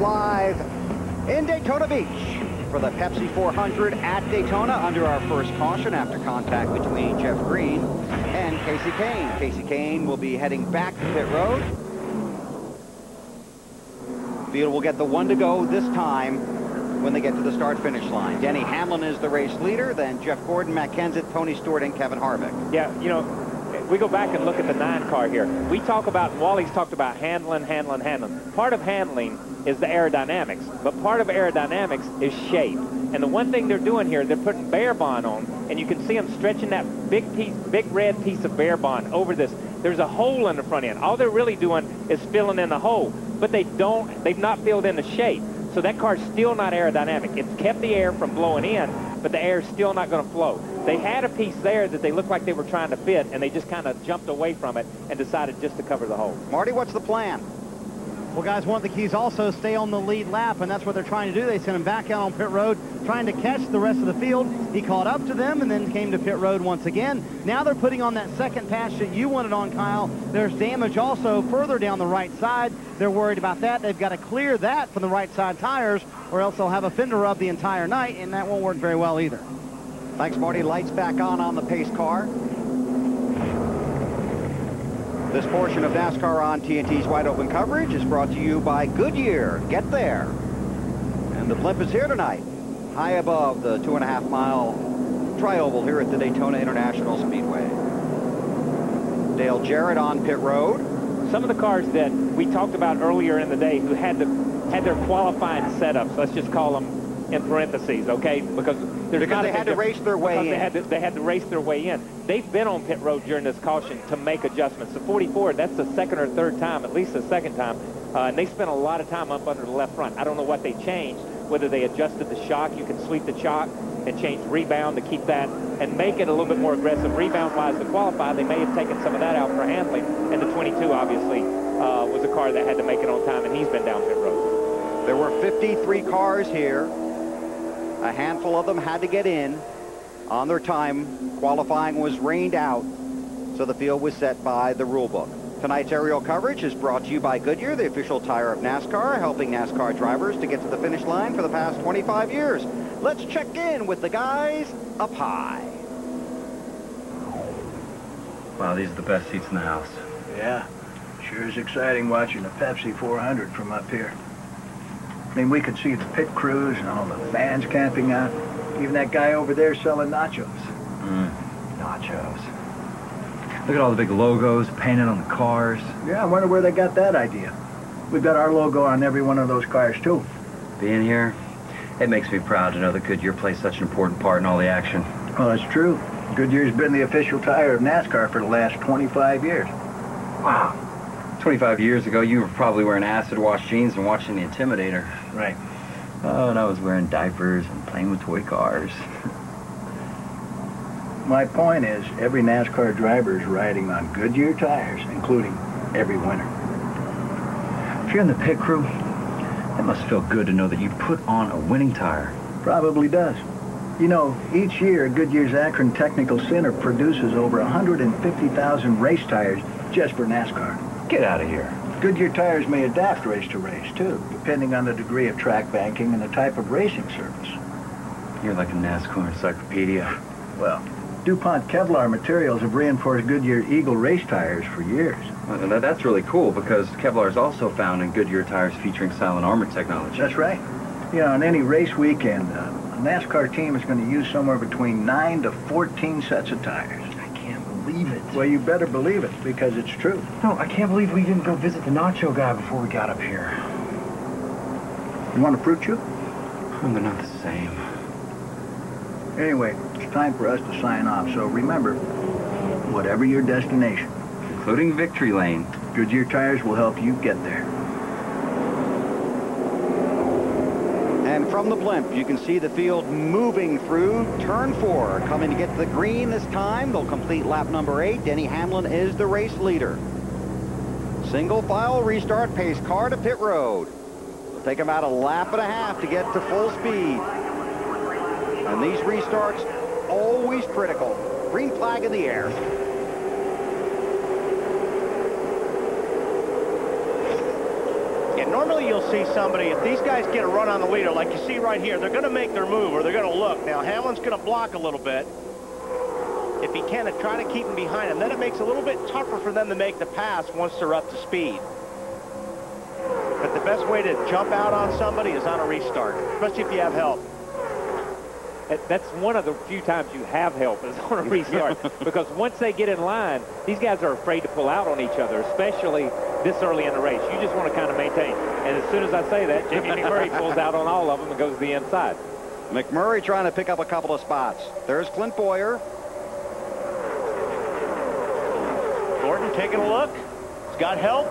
live in Daytona Beach for the Pepsi 400 at Daytona under our first caution after contact between Jeff Green and Casey Kane. Casey Kane will be heading back to pit road. Field will get the one to go this time when they get to the start-finish line. Denny Hamlin is the race leader, then Jeff Gordon, Matt Kenseth, Tony Stewart, and Kevin Harvick. Yeah, you know, we go back and look at the 9 car here. We talk about, Wally's talked about handling. Part of handling is the aerodynamics, but part of aerodynamics is shape. And the one thing they're doing here, they're putting Bear Bond on, and you can see them stretching that big red piece of Bear Bond over this. There's a hole in the front end. All they're really doing is filling in the hole, but they've not filled in the shape. So that car's still not aerodynamic. It's kept the air from blowing in, but the air's still not going to flow. They had a piece there that they looked like they were trying to fit, and they just kind of jumped away from it and decided just to cover the hole. Marty, what's the plan? Well, guys, one of the keys also stay on the lead lap, and that's what they're trying to do. They sent him back out on pit road, trying to catch the rest of the field. He caught up to them and then came to pit road once again. Now they're putting on that second patch that you wanted on, Kyle. There's damage also further down the right side. They're worried about that. They've got to clear that from the right side tires, or else they'll have a fender rub the entire night, and that won't work very well either. Thanks, Marty. Lights back on the pace car. This portion of NASCAR on TNT's Wide Open coverage is brought to you by Goodyear. Get there. And the blimp is here tonight, high above the 2.5-mile tri-oval here at the Daytona International Speedway. Dale Jarrett on pit road. Some of the cars that we talked about earlier in the day who had their qualifying setups, let's just call them in parentheses, okay? Because they had to race their way in. They had to race their way in. They've been on pit road during this caution to make adjustments. The 44, that's the second or third time, at least the second time, and they spent a lot of time up under the left front. I don't know what they changed, whether they adjusted the shock. You can sweep the shock and change rebound to keep that and make it a little bit more aggressive rebound-wise to qualify. They may have taken some of that out for handling, and the 22 obviously was a car that had to make it on time, and he's been down pit road. There were 53 cars here. A handful of them had to get in on their time. Qualifying was rained out, so the field was set by the rule book. Tonight's aerial coverage is brought to you by Goodyear, the official tire of NASCAR, helping NASCAR drivers to get to the finish line for the past 25 years. Let's check in with the guys up high. Wow, these are the best seats in the house. Yeah, sure is exciting watching the Pepsi 400 from up here. I mean, we could see the pit crews and all the fans camping out. Even that guy over there selling nachos. Nachos. Look at all the big logos painted on the cars. Yeah, I wonder where they got that idea. We've got our logo on every one of those cars, too. Being here, it makes me proud to know that Goodyear plays such an important part in all the action. Well, that's true. Goodyear's been the official tire of NASCAR for the last 25 years. Wow. 25 years ago, you were probably wearing acid-wash jeans and watching The Intimidator. Right. Oh, and I was wearing diapers and playing with toy cars. My point is, every NASCAR driver is riding on Goodyear tires, including every winner. If you're in the pit crew, it must feel good to know that you put on a winning tire. Probably does. You know, each year, Goodyear's Akron Technical Center produces over 150,000 race tires just for NASCAR. Get out of here. Goodyear tires may adapt race to race, too, depending on the degree of track banking and the type of racing surface. You're like a NASCAR encyclopedia. Well, DuPont Kevlar materials have reinforced Goodyear Eagle race tires for years. Well, that's really cool because Kevlar is also found in Goodyear tires featuring silent armor technology. That's right. You know, on any race weekend, a NASCAR team is going to use somewhere between 9 to 14 sets of tires. Believe it. Well, you better believe it, because it's true. No, I can't believe we didn't go visit the nacho guy before we got up here. You want a fruit chew? Oh, they're not the same. Anyway, it's time for us to sign off, so remember, whatever your destination, including Victory Lane, Goodyear tires will help you get there. And from the blimp, you can see the field moving through turn 4. Coming to get to the green this time. They'll complete lap number 8. Denny Hamlin is the race leader. Single file restart, pace car to pit road. It'll take about a lap and a half to get to full speed. And these restarts, always critical. Green flag in the air. Yeah, normally you'll see somebody, if these guys get a run on the leader, like you see right here, they're going to make their move or they're going to look. Now, Hamlin's going to block a little bit. If he can, try to keep him behind him. Then it makes it a little bit tougher for them to make the pass once they're up to speed. But the best way to jump out on somebody is on a restart, especially if you have help. That's one of the few times you have help is on a restart. Because once they get in line, these guys are afraid to pull out on each other, especially this early in the race. You just want to kind of maintain. And as soon as I say that, Jimmy McMurray pulls out on all of them and goes to the inside. McMurray trying to pick up a couple of spots. There's Clint Boyer. Gordon taking a look. He's got help.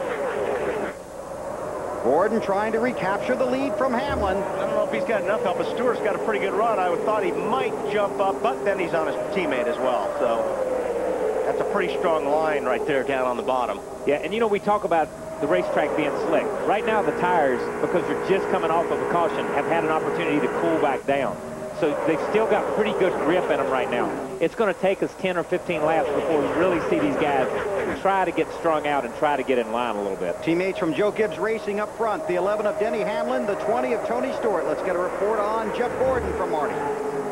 Gordon trying to recapture the lead from Hamlin. I don't know if he's got enough help, but Stewart's got a pretty good run. I thought he might jump up, but then he's on his teammate as well. So that's a pretty strong line right there down on the bottom. Yeah, and you know, we talk about the racetrack being slick. Right now, the tires, because you're just coming off of a caution, have had an opportunity to cool back down. So they've still got pretty good grip in them right now. It's going to take us 10 or 15 laps before we really see these guys try to get strung out and try to get in line a little bit. Teammates from Joe Gibbs Racing up front. The 11 of Denny Hamlin, the 20 of Tony Stewart. Let's get a report on Jeff Gordon from Marty.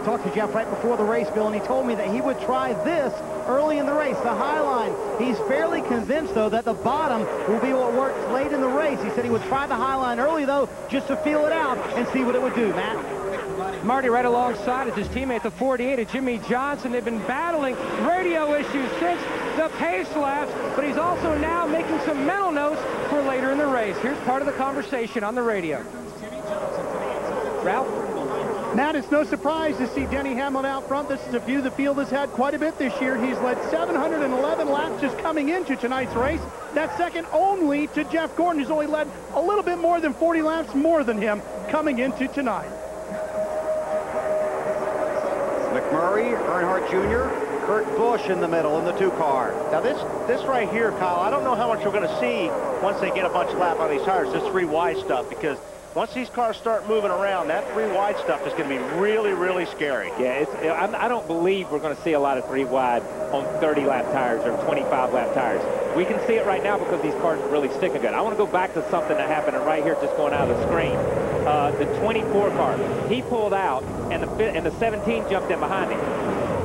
Talked to Jeff right before the race, Bill, and he told me that he would try this early in the race, the high line. He's fairly convinced, though, that the bottom will be what works late in the race. He said he would try the high line early, though, just to feel it out and see what it would do. Matt? Marty right alongside is his teammate, the 48 of Jimmy Johnson. They've been battling radio issues since the pace laps, but he's also now making some mental notes for later in the race. Here's part of the conversation on the radio. Ralph? Matt, it's no surprise to see Denny Hamlin out front. This is a view the field has had quite a bit this year. He's led 711 laps just coming into tonight's race. That's second only to Jeff Gordon, who's only led a little bit more than 40 laps more than him coming into tonight. McMurray, Earnhardt Jr., Kurt Busch in the middle in the 2 car. Now this right here, Kyle, I don't know how much we're going to see once they get a bunch of lap on these tires, this 3 wide stuff, because once these cars start moving around, that 3 wide stuff is going to be really, really scary. Yeah, I don't believe we're going to see a lot of 3 wide on 30-lap tires or 25-lap tires. We can see it right now because these cars are really sticking good. I want to go back to something that happened right here, just going out of the screen. The 24 car, he pulled out, and the 17 jumped in behind him.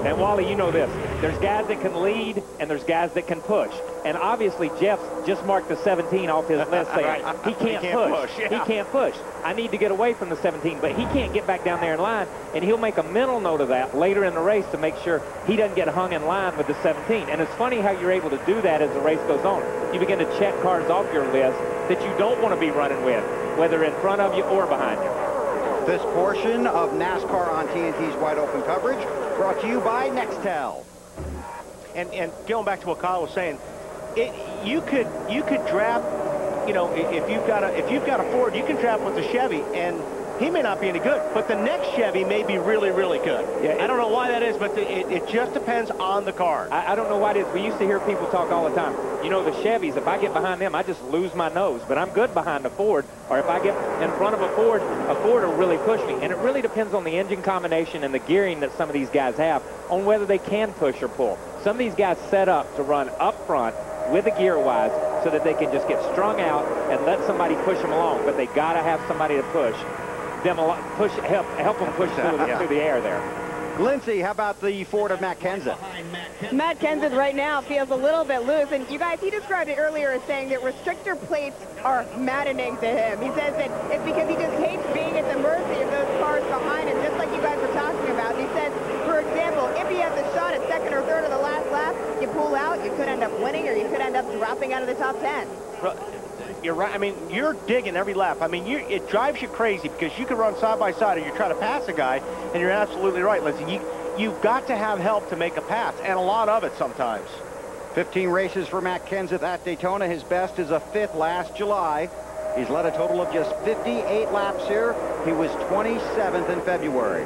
And Wally, you know this. There's guys that can lead, and there's guys that can push. And obviously, Jeff just marked the 17 off his list saying he can't push. Yeah. He can't push. I need to get away from the 17, but he can't get back down there in line, and he'll make a mental note of that later in the race to make sure he doesn't get hung in line with the 17. And it's funny how you're able to do that as the race goes on. You begin to check cars off your list that you don't want to be running with, whether in front of you or behind you. This portion of NASCAR on TNT's Wide Open coverage brought to you by Nextel. And going back to what Kyle was saying, you could draft, you know, if you've got a Ford, you can draft with a Chevy, and he may not be any good, but the next Chevy may be really, really good. Yeah, I don't know why that is, but it just depends on the car. I don't know why it is. We used to hear people talk all the time. You know, the Chevys, if I get behind them, I just lose my nose. But I'm good behind a Ford, or if I get in front of a Ford will really push me. And it really depends on the engine combination and the gearing that some of these guys have on whether they can push or pull. Some of these guys set up to run up front with the gear-wise so that they can just get strung out and let somebody push them along. But they got to have somebody to push them along, help them push through the air there. Lindsay, how about the Ford of Matt Kenseth? Matt Kenseth right now feels a little bit loose, and you guys, he described it earlier as saying that restrictor plates are maddening to him. He says that it's because he just hates being at the mercy of those cars behind him, just like you guys were talking about. He said, for example, if he has a shot at second or third of the last lap, you pull out, you could end up winning, or you could end up dropping out of the top 10. You're right. I mean, you're digging every lap. I mean, it drives you crazy because you can run side by side, or you try to pass a guy, and you're absolutely right. Listen, you've got to have help to make a pass, and a lot of it sometimes. 15 races for Matt Kenseth at Daytona. His best is a 5th last July. He's led a total of just 58 laps here. He was 27th in February.